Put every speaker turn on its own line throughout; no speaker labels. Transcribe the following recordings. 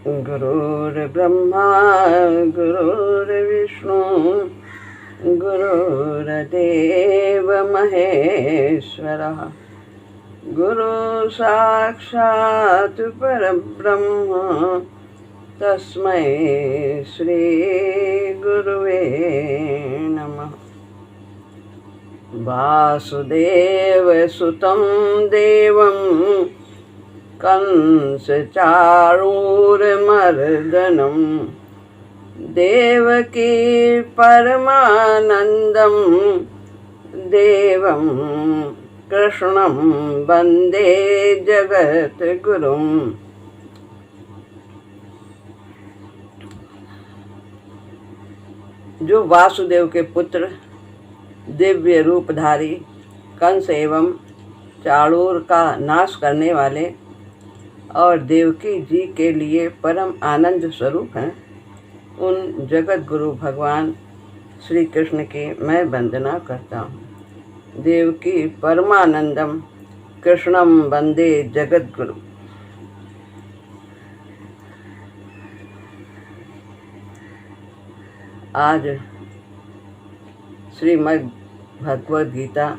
गुरुर्ब्रह्मा गुरुर्विष्णु गुरुर्देव महेश्वरः गुरु साक्षात् परब्रह्म तस्मै श्री गुरुवे नमः। वासुदेव सुतं देवं कंसचाणूरमर्दनं देवकी परमानन्दं देवं कृष्णं वन्दे जगद्गुरुं। जो वासुदेव के पुत्र दिव्य रूपधारी कंस एवं चाणूर का नाश करने वाले और देवकी जी के लिए परम आनंद स्वरूप हैं, उन जगत गुरु भगवान श्री कृष्ण की मैं वंदना करता हूँ। देवकी परमानंदम कृष्णम वंदे जगत गुरु। आज श्रीमद् भगवद गीता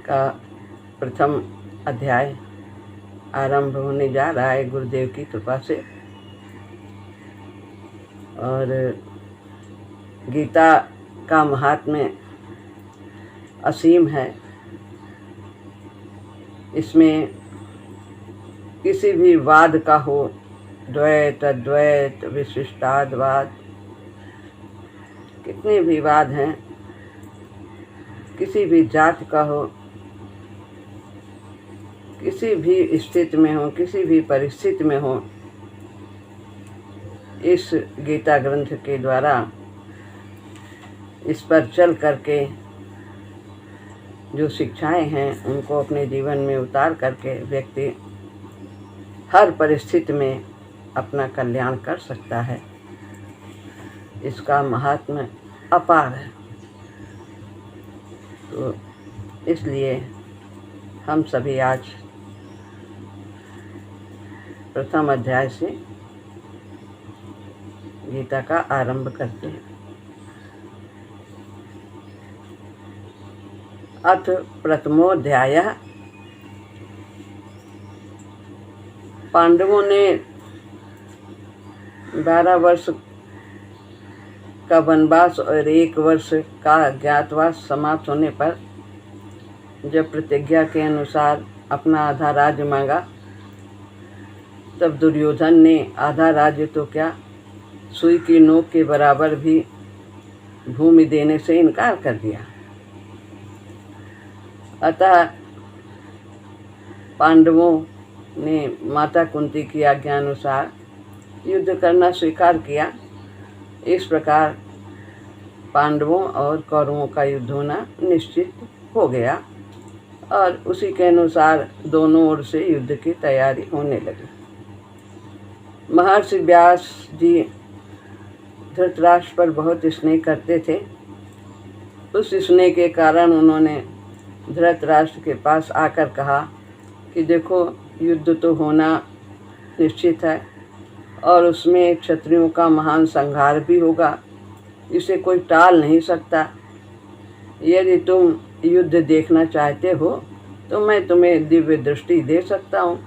का प्रथम अध्याय आरंभ होने जा रहा है गुरुदेव की कृपा से। और गीता का महात्म्य असीम है। इसमें किसी भी वाद का हो, द्वैत अद्वैत विशिष्टाद्वाद, कितने भी वाद हैं, किसी भी जात का हो, किसी भी स्थिति में हो, किसी भी परिस्थिति में हो, इस गीता ग्रंथ के द्वारा इस पर चल करके जो शिक्षाएं हैं उनको अपने जीवन में उतार करके व्यक्ति हर परिस्थिति में अपना कल्याण कर सकता है। इसका महात्म्य अपार है। तो इसलिए हम सभी आज प्रथम अध्याय से गीता का आरंभ करते हैं। अथ प्रथमोऽध्यायः। पांडवों ने 12 वर्ष का वनवास और 1 वर्ष का अज्ञातवास समाप्त होने पर जब प्रतिज्ञा के अनुसार अपना आधा राज्य मांगा, तब दुर्योधन ने आधा राज्य तो क्या, सुई की नोक के बराबर भी भूमि देने से इनकार कर दिया। अतः पांडवों ने माता कुंती की आज्ञा अनुसार युद्ध करना स्वीकार किया। इस प्रकार पांडवों और कौरवों का युद्ध होना निश्चित हो गया और उसी के अनुसार दोनों ओर से युद्ध की तैयारी होने लगी। महर्षि व्यास जी धृतराष्ट्र पर बहुत स्नेह करते थे। उस स्नेह के कारण उन्होंने धृतराष्ट्र के पास आकर कहा कि देखो, युद्ध तो होना निश्चित है और उसमें क्षत्रियों का महान संहार भी होगा, इसे कोई टाल नहीं सकता। यदि तुम युद्ध देखना चाहते हो तो मैं तुम्हें दिव्य दृष्टि दे सकता हूँ,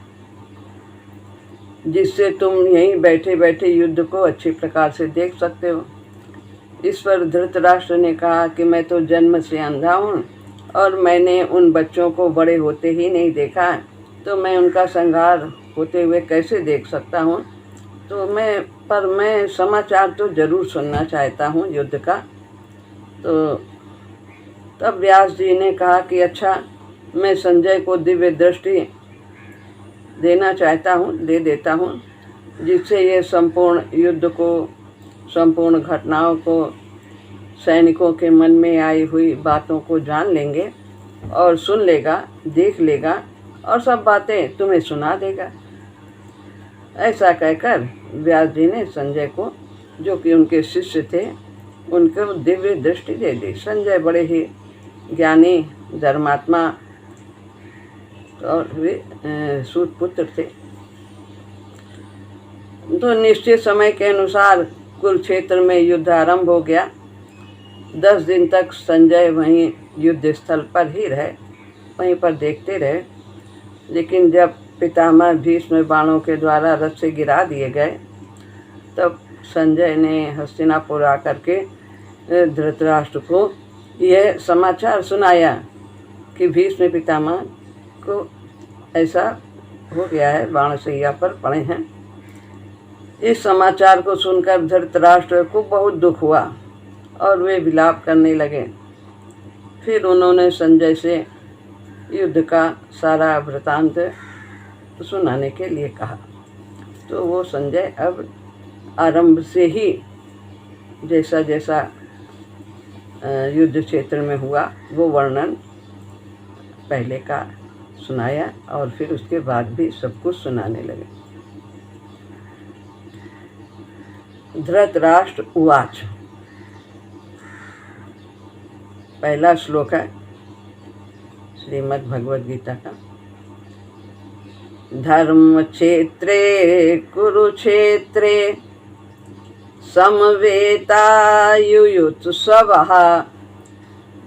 जिससे तुम यहीं बैठे बैठे युद्ध को अच्छी प्रकार से देख सकते हो। इस पर धृतराष्ट्र ने कहा कि मैं तो जन्म से अंधा हूँ और मैंने उन बच्चों को बड़े होते ही नहीं देखा, तो मैं उनका संहार होते हुए कैसे देख सकता हूँ। तो मैं समाचार तो जरूर सुनना चाहता हूँ युद्ध का। तो तब व्यास जी ने कहा कि अच्छा, मैं संजय को दिव्य दृष्टि देना चाहता हूँ, दे देता हूँ, जिससे ये संपूर्ण युद्ध को, संपूर्ण घटनाओं को, सैनिकों के मन में आई हुई बातों को जान लेंगे और सुन लेगा, देख लेगा और सब बातें तुम्हें सुना देगा। ऐसा कहकर व्यास जी ने संजय को, जो कि उनके शिष्य थे, उनको दिव्य दृष्टि दे दी। संजय बड़े ही ज्ञानी धर्मात्मा और वे सूत पुत्र थे। तो निश्चित समय के अनुसार कुरुक्षेत्र में युद्ध आरंभ हो गया। 10 दिन तक संजय वहीं युद्ध स्थल पर ही रहे, वहीं पर देखते रहे। लेकिन जब पितामह भीष्म बाणों के द्वारा रथ से गिरा दिए गए, तब संजय ने हस्तिनापुर आकर के धृतराष्ट्र को यह समाचार सुनाया कि भीष्म पितामह को ऐसा हो गया है, बाणशैया पर पड़े हैं। इस समाचार को सुनकर धृतराष्ट्र को बहुत दुख हुआ और वे विलाप करने लगे। फिर उन्होंने संजय से युद्ध का सारा वृतांत सुनाने के लिए कहा। तो वो संजय अब आरंभ से ही जैसा जैसा युद्ध क्षेत्र में हुआ वो वर्णन पहले का सुनाया और फिर उसके बाद भी सब कुछ सुनाने लगे। धृतराष्ट्र उवाच। पहला श्लोक है श्रीमद् भगवद गीता का। धर्म क्षेत्रे कुरुक्षेत्रे समवेतायुयुत्सवः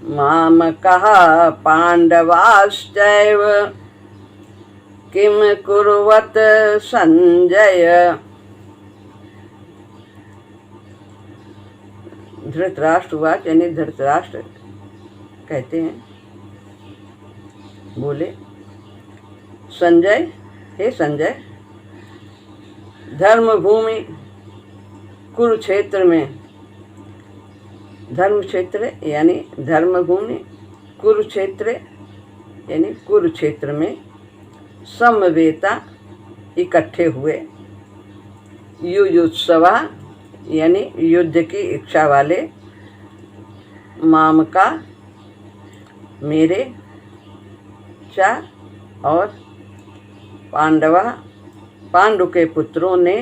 मामकः पांडवाश्चैव किम कुर्वत संजय। धृतराष्ट्र वाच, यानी धृतराष्ट्र कहते हैं, बोले, संजय, हे संजय, धर्मभूमि कुरुक्षेत्र में, धर्म क्षेत्र यानी धर्मभूमि, कुरुक्षेत्र यानी कुरुक्षेत्र में समवेता इकट्ठे हुए, युयुत्सवा यानी युद्ध की इच्छा वाले, मामका मेरे, चा और पांडवा पांडु के पुत्रों ने,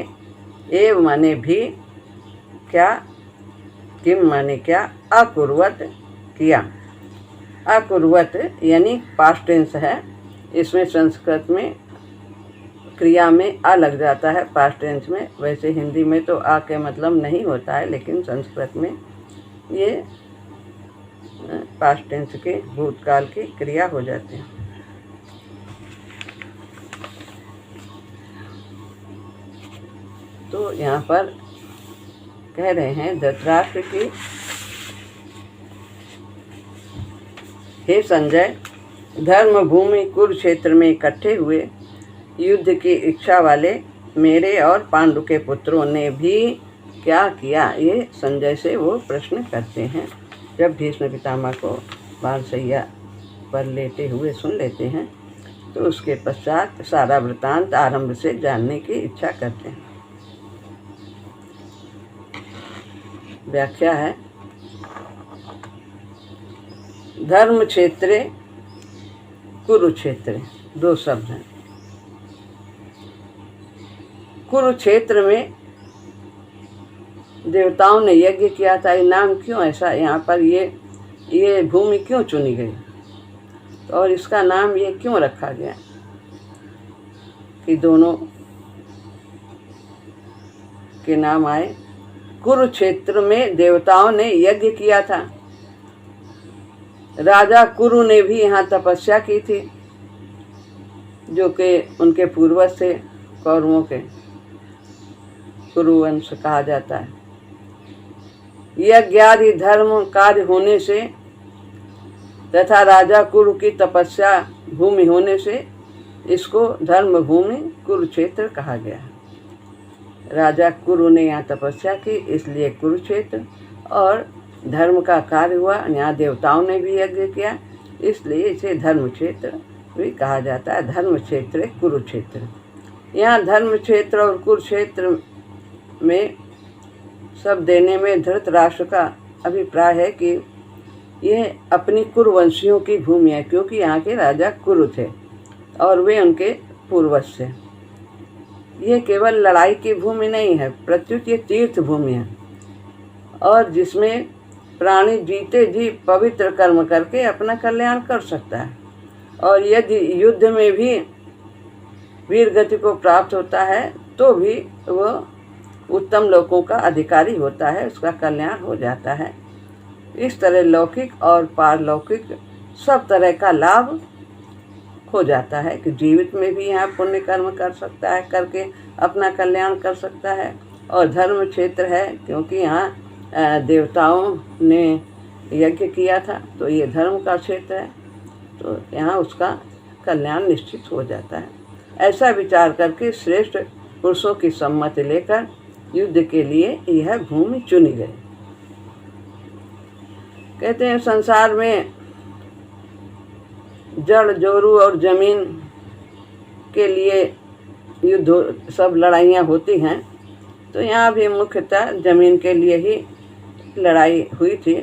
एव माने भी, क्या, किम माने क्या, अकुर्वत किया। अकुर्वत यानी पास्ट टेंस है, इसमें संस्कृत में क्रिया में आ लग जाता है पास्ट टेंस में। वैसे हिंदी में तो आ के मतलब नहीं होता है, लेकिन संस्कृत में ये पास्ट टेंस के भूतकाल की क्रिया हो जाती है। तो यहाँ पर कह रहे हैं धृतराष्ट्र की, हे संजय, धर्मभूमि कुरुक्षेत्र में इकट्ठे हुए युद्ध की इच्छा वाले मेरे और पांडु के पुत्रों ने भी क्या किया, ये संजय से वो प्रश्न करते हैं। जब भीष्म पितामह को बाणशैया पर लेटे हुए सुन लेते हैं तो उसके पश्चात सारा वृतांत आरंभ से जानने की इच्छा करते हैं। व्याख्या है, धर्म क्षेत्रे कुरुक्षेत्र, दो शब्द हैं। कुरुक्षेत्र में देवताओं ने यज्ञ किया था। ये नाम क्यों ऐसा यहाँ पर ये भूमि क्यों चुनी गई और इसका नाम ये क्यों रखा गया कि दोनों के नाम आए। कुरुक्षेत्र में देवताओं ने यज्ञ किया था। राजा कुरु ने भी यहाँ तपस्या की थी, जो कि उनके पूर्वज थे, कौरवों के कुरुवंश कहा जाता है। यज्ञ आदि धर्म कार्य होने से तथा राजा कुरु की तपस्या भूमि होने से इसको धर्म भूमि कुरुक्षेत्र कहा गया है। राजा कुरु ने यहाँ तपस्या की, इसलिए कुरुक्षेत्र, और धर्म का कार्य हुआ, यहाँ देवताओं ने भी यज्ञ किया, इसलिए इसे धर्म क्षेत्र भी कहा जाता है। धर्म क्षेत्र कुरुक्षेत्र। यहाँ धर्म क्षेत्र और कुरुक्षेत्र में सब देने में धृतराष्ट्र का अभिप्राय है कि यह अपनी कुरुवंशियों की भूमि है, क्योंकि यहाँ के राजा कुरु थे और वे उनके पूर्वज थे। यह केवल लड़ाई की भूमि नहीं है, प्रत्युत ये तीर्थ भूमि है और जिसमें प्राणी जीते जी पवित्र कर्म करके अपना कल्याण कर सकता है। और यदि युद्ध में भी वीर गति को प्राप्त होता है तो भी वह उत्तम लोकों का अधिकारी होता है, उसका कल्याण हो जाता है। इस तरह लौकिक और पारलौकिक सब तरह का लाभ हो जाता है कि जीवित में भी यहाँ पुण्य कर्म कर सकता है, करके अपना कल्याण कर सकता है। और धर्म क्षेत्र है क्योंकि यहाँ देवताओं ने यज्ञ किया था, तो ये धर्म का क्षेत्र है, तो यहाँ उसका कल्याण निश्चित हो जाता है। ऐसा विचार करके श्रेष्ठ पुरुषों की सम्मति लेकर युद्ध के लिए यह भूमि चुनी गई। कहते हैं संसार में जड़ जोरू और जमीन के लिए युद्ध सब लड़ाइयाँ होती हैं, तो यहाँ भी मुख्यतः जमीन के लिए ही लड़ाई हुई थी।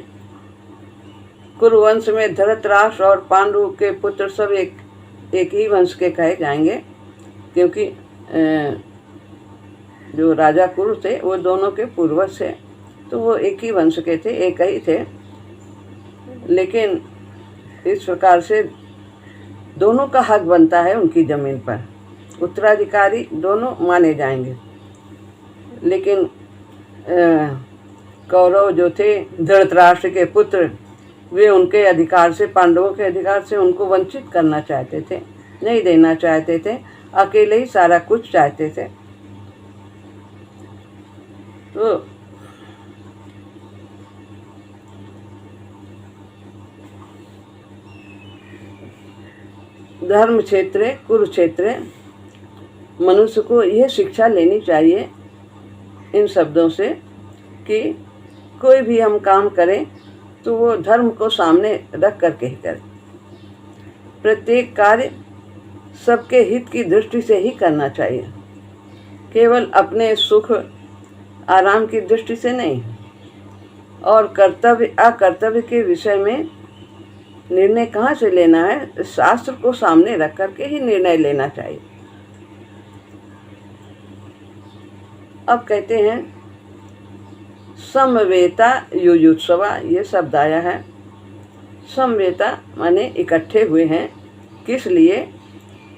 कुरुवंश में धृतराष्ट्र और पांडु के पुत्र सब एक ही वंश के कहे जाएंगे, क्योंकि जो राजा कुरु थे वो दोनों के पूर्वज थे, तो वो एक ही वंश के थे, एक ही थे। लेकिन इस प्रकार से दोनों का हक बनता है उनकी ज़मीन पर, उत्तराधिकारी दोनों माने जाएंगे। लेकिन कौरव जो थे धृतराष्ट्र के पुत्र, वे उनके अधिकार से, पांडवों के अधिकार से उनको वंचित करना चाहते थे, नहीं देना चाहते थे, अकेले ही सारा कुछ चाहते थे। तो धर्म क्षेत्र कुरुक्षेत्र, मनुष्य को यह शिक्षा लेनी चाहिए इन शब्दों से कि कोई भी हम काम करें तो वो धर्म को सामने रख करके ही करें। प्रत्येक कार्य सबके हित की दृष्टि से ही करना चाहिए, केवल अपने सुख आराम की दृष्टि से नहीं। और कर्तव्य अकर्तव्य के विषय में निर्णय कहाँ से लेना है, शास्त्र को सामने रख करके ही निर्णय लेना चाहिए। अब कहते हैं समवेता युयुत्सवा, ये शब्द आया है। समवेता माने इकट्ठे हुए हैं, किस लिए?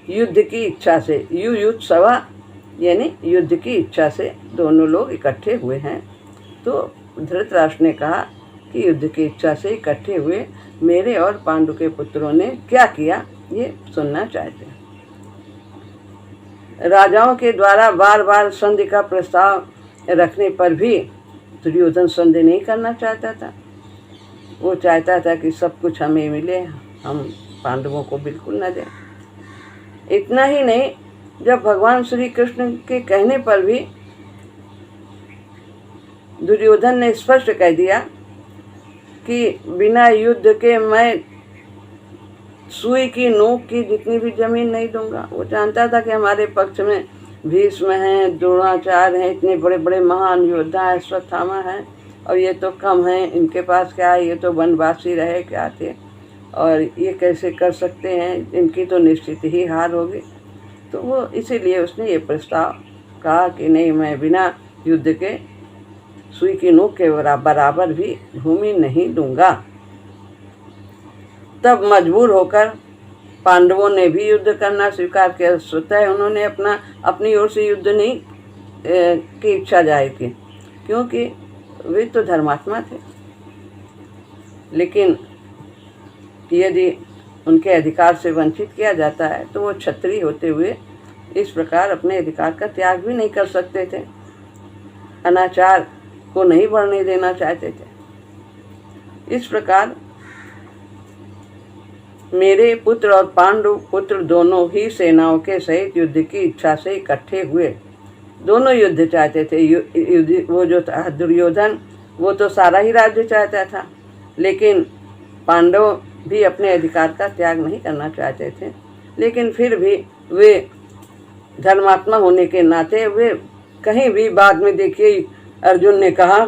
युद्ध की इच्छा से। युयुत्सवा यानी युद्ध की इच्छा से दोनों लोग इकट्ठे हुए हैं। तो धृतराष्ट्र ने कहा कि युद्ध की इच्छा से इकट्ठे हुए मेरे और पांडु के पुत्रों ने क्या किया, ये सुनना चाहते हैं। राजाओं के द्वारा बार बार संधि का प्रस्ताव रखने पर भी दुर्योधन संधि नहीं करना चाहता था। वो चाहता था कि सब कुछ हमें मिले, हम पांडवों को बिल्कुल न दें। इतना ही नहीं, जब भगवान श्री कृष्ण के कहने पर भी दुर्योधन ने स्पष्ट कह दिया कि बिना युद्ध के मैं सुई की नोक की जितनी भी जमीन नहीं दूंगा। वो जानता था कि हमारे पक्ष में भीष्म हैं, द्रोणाचार्य हैं, इतने बड़े बड़े महान योद्धा हैं, अश्वत्थामा हैं, और ये तो कम हैं, इनके पास क्या है, ये तो वनवासी रहे क्या थे, और ये कैसे कर सकते हैं, इनकी तो निश्चित ही हार होगी। तो वो इसीलिए उसने ये प्रस्ताव कहा कि नहीं, मैं बिना युद्ध के सुई की नोक के बराबर भी भूमि नहीं दूंगा। तब मजबूर होकर पांडवों ने भी युद्ध करना स्वीकार किया। स्वतः उन्होंने अपनी ओर से युद्ध नहीं की इच्छा जाहिर की, क्योंकि वे तो धर्मात्मा थे। लेकिन यदि उनके अधिकार से वंचित किया जाता है तो वो क्षत्रिय होते हुए इस प्रकार अपने अधिकार का त्याग भी नहीं कर सकते थे, अनाचार को नहीं बढ़ने देना चाहते थे। इस प्रकार मेरे पुत्र और पांडु पुत्र दोनों ही सेनाओं के सहित युद्ध की इच्छा से इकट्ठे हुए। दोनों युद्ध चाहते थे। वो जो था दुर्योधन, वो तो सारा ही राज्य चाहता था, लेकिन पांडव भी अपने अधिकार का त्याग नहीं करना चाहते थे। लेकिन फिर भी वे धर्मात्मा होने के नाते वे कहीं भी, बाद में देखिए अर्जुन ने कहा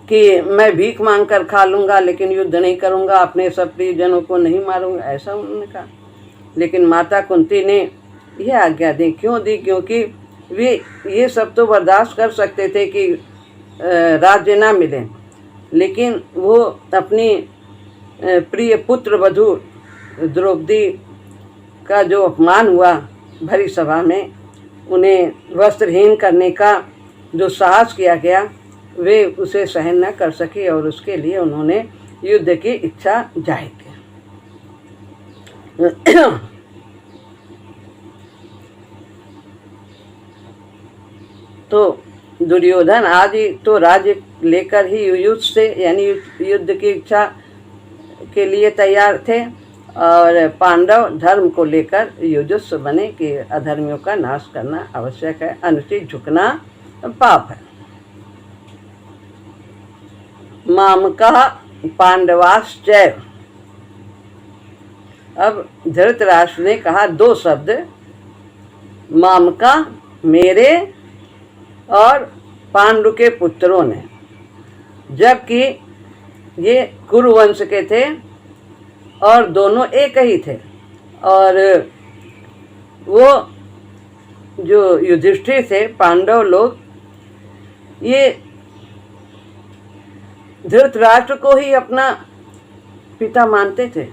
कि मैं भीख मांग कर खा लूँगा लेकिन युद्ध नहीं करूँगा, अपने सब प्रियजनों को नहीं मारूँगा, ऐसा उन्होंने कहा। लेकिन माता कुंती ने यह आज्ञा दी। क्यों दी? क्योंकि वे ये सब तो बर्दाश्त कर सकते थे कि राज्य ना मिले, लेकिन वो अपनी प्रिय पुत्र वधू द्रौपदी का जो अपमान हुआ भरी सभा में, उन्हें वस्त्रहीन करने का जो साहस किया गया वे उसे सहन न कर सके और उसके लिए उन्होंने युद्ध की इच्छा जाहिर की। तो दुर्योधन आदि तो राज्य लेकर ही युद्ध से यानी युद्ध की इच्छा के लिए तैयार थे और पांडव धर्म को लेकर युयुत्सु बने कि अधर्मियों का नाश करना आवश्यक है, अनुचित झुकना पाप है। मामका पांडवाश्चैव। अब धृतराष्ट्र ने कहा दो शब्द, मामका मेरे और पांडु के पुत्रों ने, जबकि ये कुरुवंश के थे और दोनों एक ही थे। और वो जो युधिष्ठिर थे, पांडव लोग, ये धृतराष्ट्र को ही अपना पिता मानते थे।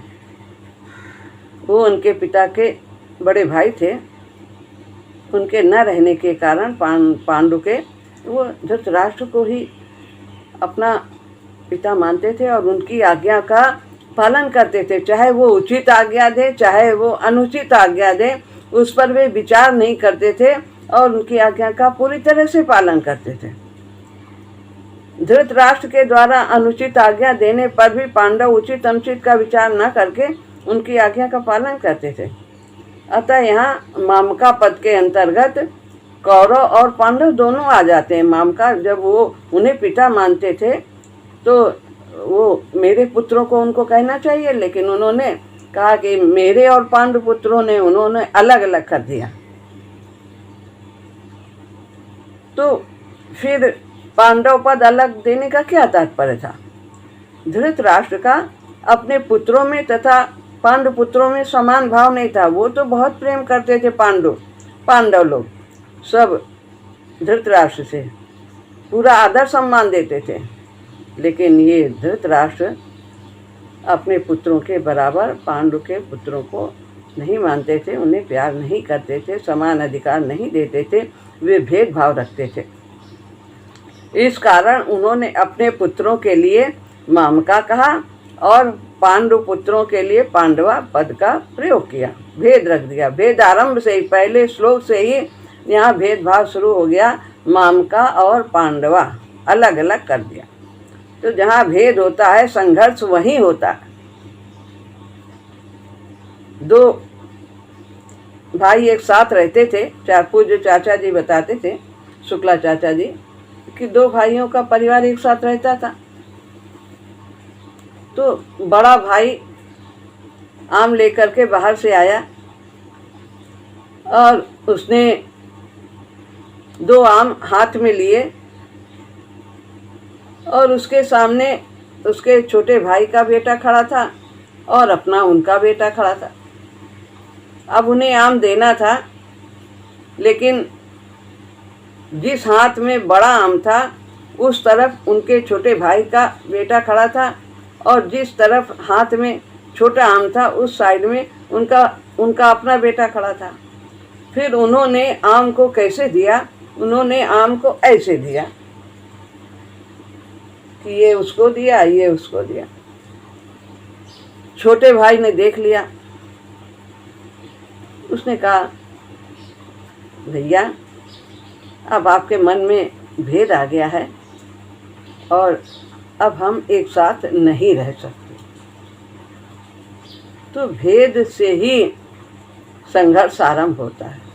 वो उनके पिता के बड़े भाई थे। उनके न रहने के कारण पांडु के वो धृतराष्ट्र को ही अपना पिता मानते थे और उनकी आज्ञा का पालन करते थे। चाहे वो उचित आज्ञा दे, चाहे वो अनुचित आज्ञा दे, उस पर वे विचार नहीं करते थे और उनकी आज्ञा का पूरी तरह से पालन करते थे। धृतराष्ट्र के द्वारा अनुचित आज्ञा देने पर भी पांडव उचित अनुचित का विचार न करके उनकी आज्ञा का पालन करते थे। अतः यहाँ मामका पद के अंतर्गत कौरव और पांडव दोनों आ जाते हैं। मामका जब वो उन्हें पिता मानते थे तो वो मेरे पुत्रों को उनको कहना चाहिए, लेकिन उन्होंने कहा कि मेरे और पांडु पुत्रों ने उन्होंने अलग अलग कर दिया। तो फिर पांडव पद अलग देने का क्या तात्पर्य था? धृतराष्ट्र का अपने पुत्रों में तथा पांडु पुत्रों में समान भाव नहीं था। वो तो बहुत प्रेम करते थे पांडव लोग सब धृतराष्ट्र से पूरा आदर सम्मान देते थे, लेकिन ये धृतराष्ट्र अपने पुत्रों के बराबर पांडु के पुत्रों को नहीं मानते थे, उन्हें प्यार नहीं करते थे, समान अधिकार नहीं देते थे, वे भेदभाव रखते थे। इस कारण उन्होंने अपने पुत्रों के लिए मामका कहा और पांडु पुत्रों के लिए पांडवा पद का प्रयोग किया, भेद रख दिया। भेद आरंभ से ही, पहले श्लोक से ही यहाँ भेदभाव शुरू हो गया। मामका और पांडवा अलग अलग कर दिया। तो जहाँ भेद होता है संघर्ष वहीं होता है। दो भाई एक साथ रहते थे। पूज्य चाचा जी बताते थे, शुक्ला चाचा जी, कि दो भाइयों का परिवार एक साथ रहता था। तो बड़ा भाई आम लेकर के बाहर से आया और उसने दो आम हाथ में लिए और उसके सामने उसके छोटे भाई का बेटा खड़ा था और अपना उनका बेटा खड़ा था। अब उन्हें आम देना था, लेकिन जिस हाथ में बड़ा आम था उस तरफ उनके छोटे भाई का बेटा खड़ा था और जिस तरफ हाथ में छोटा आम था उस साइड में उनका अपना बेटा खड़ा था। फिर उन्होंने आम को कैसे दिया? उन्होंने आम को ऐसे दिया कि ये उसको दिया, ये उसको दिया। छोटे भाई ने देख लिया, उसने कहा, भैया अब आपके मन में भेद आ गया है और अब हम एक साथ नहीं रह सकते। तो भेद से ही संघर्ष आरंभ होता है।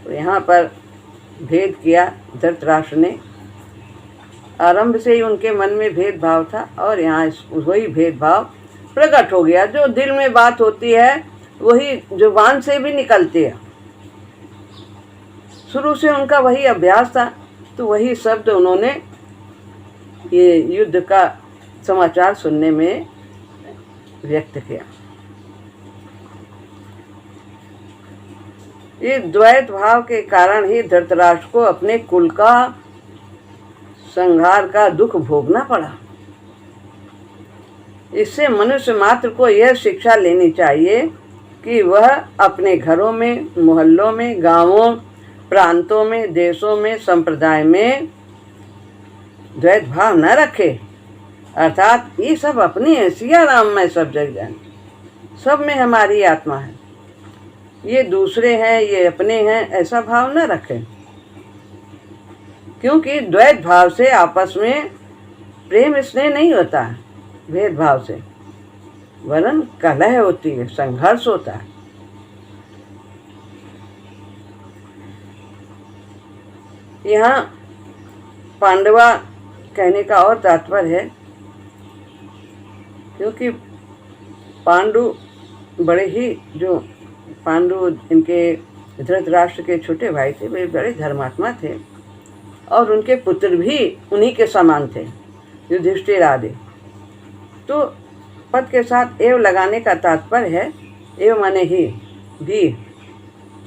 तो यहाँ पर भेद किया धृतराष्ट्र ने। आरंभ से ही उनके मन में भेदभाव था और यहाँ वही भेदभाव प्रकट हो गया। जो दिल में बात होती है वही जुबान से भी निकलती है। शुरू से उनका वही अभ्यास था, तो वही शब्द उन्होंने ये युद्ध का समाचार सुनने में व्यक्त किया। ये द्वैत भाव के कारण ही धृतराष्ट्र को अपने कुल का संहार का दुख भोगना पड़ा। इससे मनुष्य मात्र को यह शिक्षा लेनी चाहिए कि वह अपने घरों में, मोहल्लों में, गांवों, प्रांतों में, देशों में, संप्रदाय में द्वैत भाव न रखे। अर्थात ये सब अपनी है, सिया राम में सब जग जान, सब में हमारी आत्मा है, ये दूसरे हैं, ये अपने हैं, ऐसा भाव न रखें। क्योंकि द्वैत भाव से आपस में प्रेम स्नेह नहीं होता है, भेदभाव से वरन कलह होती है, संघर्ष होता है। यहाँ पांडवा कहने का और तात्पर्य है, क्योंकि पांडु बड़े ही, जो पांडु इनके धृतराष्ट्र के छोटे भाई थे, वे बड़े धर्मात्मा थे और उनके पुत्र भी उन्हीं के समान थे, युधिष्ठिर आदि। तो पद के साथ एव लगाने का तात्पर्य है, एव माने ही भी,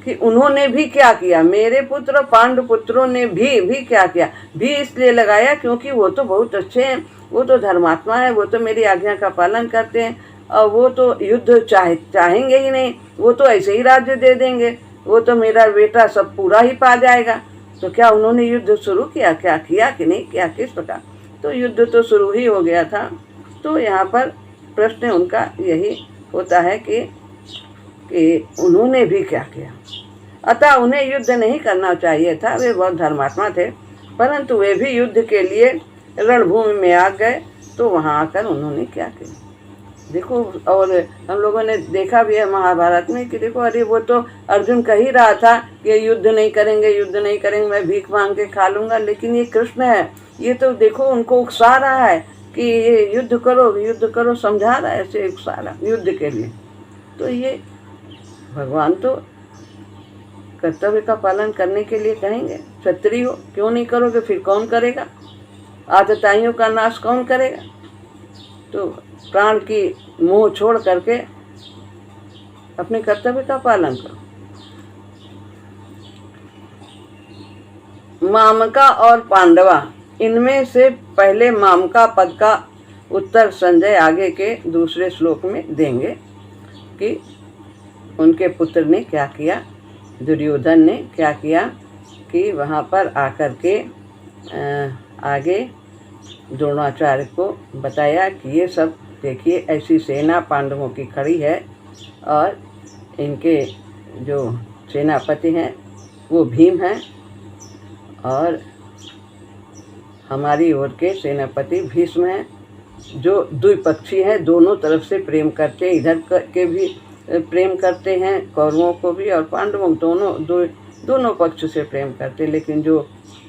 कि उन्होंने भी क्या किया, मेरे पुत्र पांडु पुत्रों ने भी क्या किया। भी इसलिए लगाया क्योंकि वो तो बहुत अच्छे हैं, वो तो धर्मात्मा है, वो तो मेरी आज्ञा का पालन करते हैं, और वो तो युद्ध चाहेंगे ही नहीं, वो तो ऐसे ही राज्य दे देंगे, वो तो मेरा बेटा सब पूरा ही पा जाएगा। तो क्या उन्होंने युद्ध शुरू किया, क्या किया कि नहीं किया, किस प्रकार? तो युद्ध तो शुरू ही हो गया था। तो यहाँ पर प्रश्न उनका यही होता है कि उन्होंने भी क्या किया। अतः उन्हें युद्ध नहीं करना चाहिए था, वे बहुत धर्मात्मा थे, परंतु वे भी युद्ध के लिए रणभूमि में आ गए। तो वहाँ आकर उन्होंने क्या किया देखो। और हम लोगों ने देखा भी है महाभारत में कि देखो, अरे वो तो अर्जुन कह ही रहा था कि युद्ध नहीं करेंगे, युद्ध नहीं करेंगे, मैं भीख मांग के खा लूँगा, लेकिन ये कृष्ण है, ये तो देखो उनको उकसा रहा है कि ये युद्ध करो, युद्ध करो, समझा रहा है, ऐसे उकसा रहा युद्ध के लिए। तो ये भगवान तो कर्तव्य का पालन करने के लिए कहेंगे, क्षत्रिय हो क्यों नहीं करोगे, फिर कौन करेगा, आतताइयों का नाश कौन करेगा। तो प्राण की मोह छोड़ करके अपने कर्तव्य का पालन करो। मामका और पांडवा, इनमें से पहले मामका पद का उत्तर संजय आगे के दूसरे श्लोक में देंगे कि उनके पुत्र ने क्या किया, दुर्योधन ने क्या किया, कि वहाँ पर आकर के आगे द्रोणाचार्य को बताया कि ये सब देखिए, ऐसी सेना पांडवों की खड़ी है और इनके जो सेनापति हैं वो भीम हैं और हमारी ओर के सेनापति भीष्म हैं, जो द्विपक्षी हैं, दोनों तरफ से प्रेम करते, इधर के भी प्रेम करते हैं, कौरवों को भी और पांडवों, दोनों पक्ष से प्रेम करते। लेकिन जो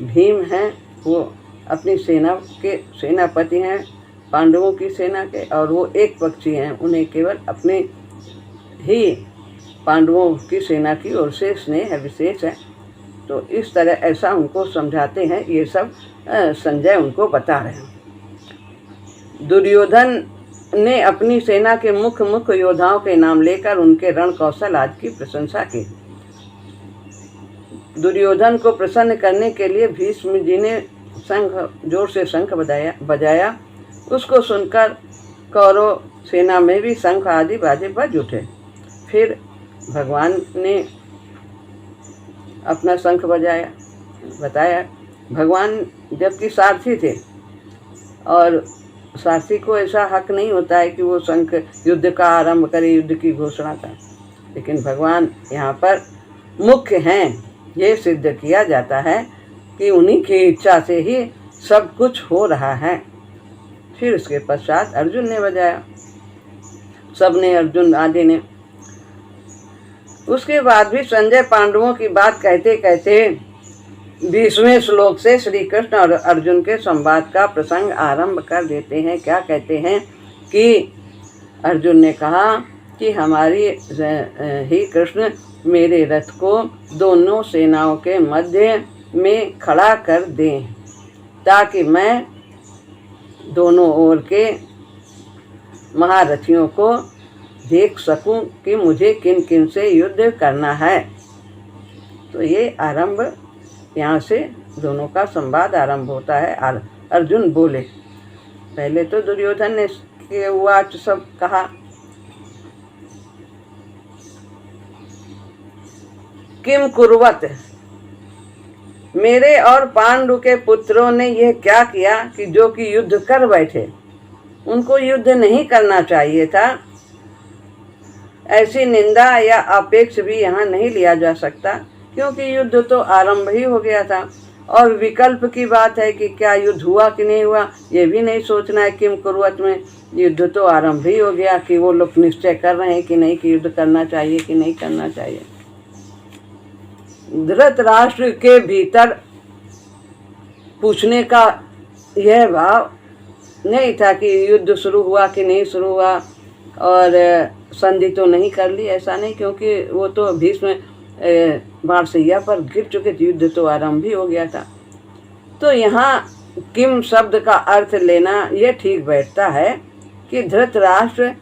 भीम हैं वो अपनी सेना के सेनापति हैं, पांडवों की सेना के, और वो एक पक्षी हैं, उन्हें केवल अपने ही पांडवों की सेना की ओर से स्नेह है, विशेष है। तो इस तरह ऐसा उनको समझाते हैं, ये सब संजय उनको बता रहे हैं। दुर्योधन ने अपनी सेना के मुख्य योद्धाओं के नाम लेकर उनके रण कौशल आदि की प्रशंसा की। दुर्योधन को प्रसन्न करने के लिए भीष्म जी ने जोर से शंख बजाया। उसको सुनकर कौरव सेना में भी शंख आदि बाजे बज उठे। फिर भगवान ने अपना शंख बताया। भगवान जबकि सारथी थे और सारथी को ऐसा हक नहीं होता है कि वो शंख युद्ध का आरंभ करे, युद्ध की घोषणा करे, लेकिन भगवान यहाँ पर मुख्य हैं। ये सिद्ध किया जाता है कि उन्हीं की इच्छा से ही सब कुछ हो रहा है। फिर उसके पश्चात अर्जुन ने बजाया, सबने, अर्जुन आदि ने। उसके बाद भी संजय पांडवों की बात कहते कहते 20वें श्लोक से श्री कृष्ण और अर्जुन के संवाद का प्रसंग आरंभ कर देते हैं। क्या कहते हैं कि अर्जुन ने कहा कि हमारी ही कृष्ण मेरे रथ को दोनों सेनाओं के मध्य में खड़ा कर दें, ताकि मैं दोनों ओर के महारथियों को देख सकूं कि मुझे किन किन से युद्ध करना है। तो ये आरंभ, यहाँ से दोनों का संवाद आरंभ होता है। अर्जुन बोले, पहले तो दुर्योधन ने के वाच सब कहा किम कुर्वत, मेरे और पांडु के पुत्रों ने यह क्या किया कि जो कि युद्ध कर बैठे। उनको युद्ध नहीं करना चाहिए था। ऐसी निंदा या अपेक्ष भी यहाँ नहीं लिया जा सकता, क्योंकि युद्ध तो आरंभ ही हो गया था। और विकल्प की बात है कि क्या युद्ध हुआ कि नहीं हुआ, ये भी नहीं सोचना है। किम कुर्वत में युद्ध तो आरंभ ही हो गया कि वो लोग निश्चय कर रहे हैं कि नहीं, कि युद्ध करना चाहिए कि नहीं करना चाहिए। धृतराष्ट्र के भीतर पूछने का यह भाव नहीं था कि युद्ध शुरू हुआ कि नहीं शुरू हुआ और संधि तो नहीं कर ली, ऐसा नहीं, क्योंकि वो तो भीष्म बाणसैया पर गिर चुके थे, युद्ध तो आरंभ ही हो गया था। तो यहाँ किम शब्द का अर्थ लेना यह ठीक बैठता है कि धृतराष्ट्र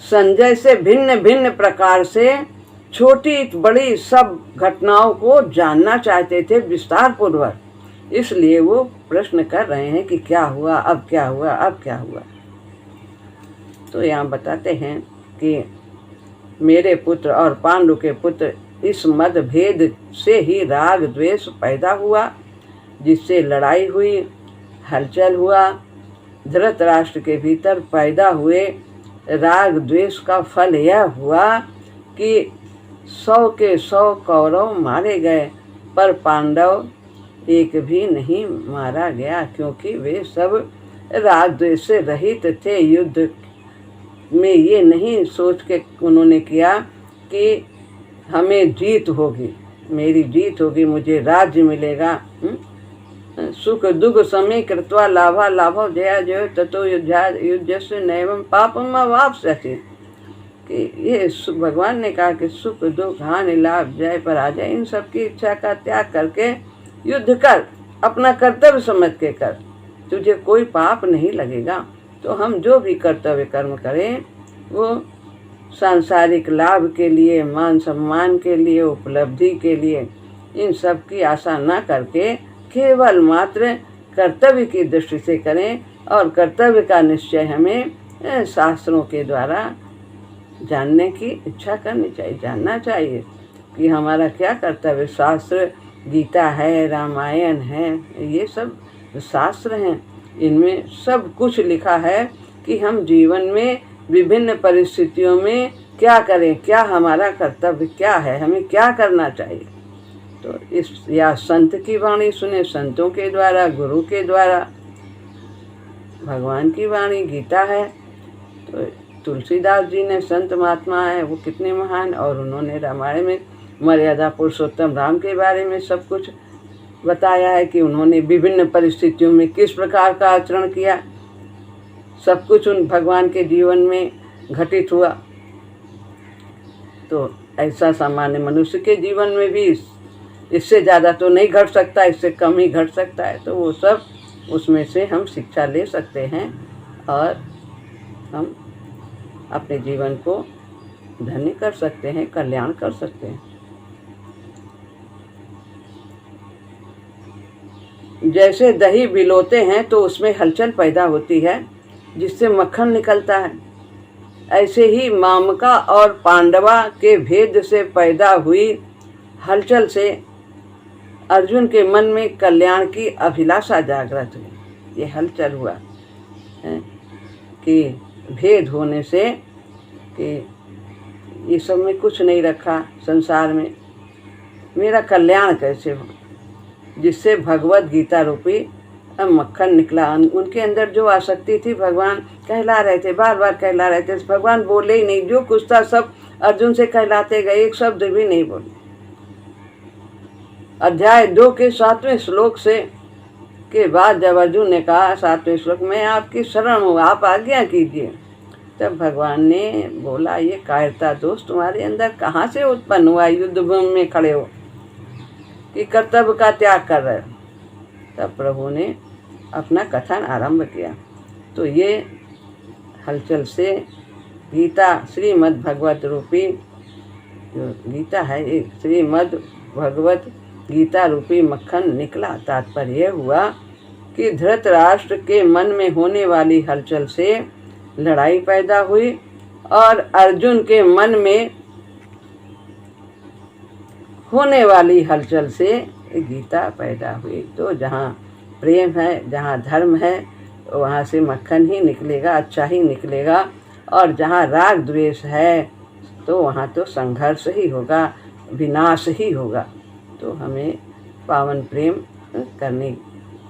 संजय से भिन्न भिन्न प्रकार से छोटी बड़ी सब घटनाओं को जानना चाहते थे विस्तार पूर्वक। इसलिए वो प्रश्न कर रहे हैं कि क्या हुआ, अब क्या हुआ, अब क्या हुआ। तो यहाँ बताते हैं कि मेरे पुत्र और पांडु के पुत्र, इस मतभेद से ही राग द्वेष पैदा हुआ, जिससे लड़ाई हुई, हलचल हुआ। धृतराष्ट्र के भीतर पैदा हुए राग द्वेष का फल यह हुआ कि 100 के 100 कौरव मारे गए, पर पांडव एक भी नहीं मारा गया, क्योंकि वे सब राग द्वेष से रहित थे। युद्ध में ये नहीं सोच के उन्होंने किया कि हमें जीत होगी, मेरी जीत होगी, मुझे राज्य मिलेगा। सुख दुख समय कृत्वा लाभा लाभो जया जयो ततो युद्धस्य नैवं पापम अवाप्स्यति, कि ये भगवान ने कहा कि सुख दुख हानि लाभ जय पराजय इन सब की इच्छा का त्याग करके युद्ध कर, अपना कर्तव्य समझ के कर, तुझे कोई पाप नहीं लगेगा। तो हम जो भी कर्तव्य कर्म करें वो सांसारिक लाभ के लिए, मान सम्मान के लिए, उपलब्धि के लिए, इन सब की आशा न करके केवल मात्र कर्तव्य की दृष्टि से करें। और कर्तव्य का निश्चय हमें शास्त्रों के द्वारा जानने की इच्छा करनी चाहिए, जानना चाहिए कि हमारा क्या कर्तव्य। शास्त्र गीता है, रामायण है, ये सब शास्त्र हैं, इनमें सब कुछ लिखा है कि हम जीवन में विभिन्न परिस्थितियों में क्या करें, क्या हमारा कर्तव्य क्या है, हमें क्या करना चाहिए। तो इस या संत की वाणी सुने, संतों के द्वारा, गुरु के द्वारा। भगवान की वाणी गीता है, तो तुलसीदास जी ने संत महात्मा है, वो कितने महान, और उन्होंने रामायण में मर्यादा पुरुषोत्तम राम के बारे में सब कुछ बताया है कि उन्होंने विभिन्न परिस्थितियों में किस प्रकार का आचरण किया। सब कुछ उन भगवान के जीवन में घटित हुआ। तो ऐसा सामान्य मनुष्य के जीवन में भी इससे ज़्यादा तो नहीं घट सकता, इससे कम ही घट सकता है। तो वो सब उसमें से हम शिक्षा ले सकते हैं और हम अपने जीवन को धन्य कर सकते हैं, कल्याण कर सकते हैं। जैसे दही बिलोते हैं तो उसमें हलचल पैदा होती है जिससे मक्खन निकलता है, ऐसे ही मामका और पांडवा के भेद से पैदा हुई हलचल से अर्जुन के मन में कल्याण की अभिलाषा जागृत हुई। ये हलचल हुआ है कि भेद होने से कि ये सब में कुछ नहीं रखा, संसार में मेरा कल्याण कैसे हो, जिससे भगवत गीता रूपी मक्खन निकला। उनके अंदर जो आसक्ति थी, भगवान कहला रहे थे, बार बार कहला रहे थे, भगवान बोले ही नहीं, जो कुछ था सब अर्जुन से कहलाते गए, एक शब्द भी नहीं बोले। अध्याय 2 के 7वें श्लोक से के बाद जब अर्जुन ने कहा 7वें श्लोक, मैं आपकी शरण हूँ, आप आज्ञा कीजिए, तब भगवान ने बोला, ये कायरता दोष तुम्हारे अंदर कहाँ से उत्पन्न हुआ, युद्ध भूमि में खड़े हो कि कर्तव्य का त्याग कर रहे हो। तब प्रभु ने अपना कथन आरंभ किया। तो ये हलचल से गीता, श्रीमद् भगवत रूपी जो गीता है, एक श्रीमद् भगवत गीता रूपी मक्खन निकला। तात्पर्य हुआ कि धृतराष्ट्र के मन में होने वाली हलचल से लड़ाई पैदा हुई और अर्जुन के मन में होने वाली हलचल से गीता पैदा हुई। तो जहाँ प्रेम है, जहाँ धर्म है, वहाँ से मक्खन ही निकलेगा, अच्छा ही निकलेगा। और जहाँ राग द्वेष है तो वहाँ तो संघर्ष ही होगा, विनाश ही होगा। तो हमें पावन प्रेम करने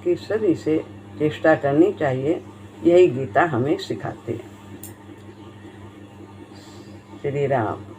की सभी से चेष्टा करनी चाहिए, यही गीता हमें सिखाती है। श्री राम।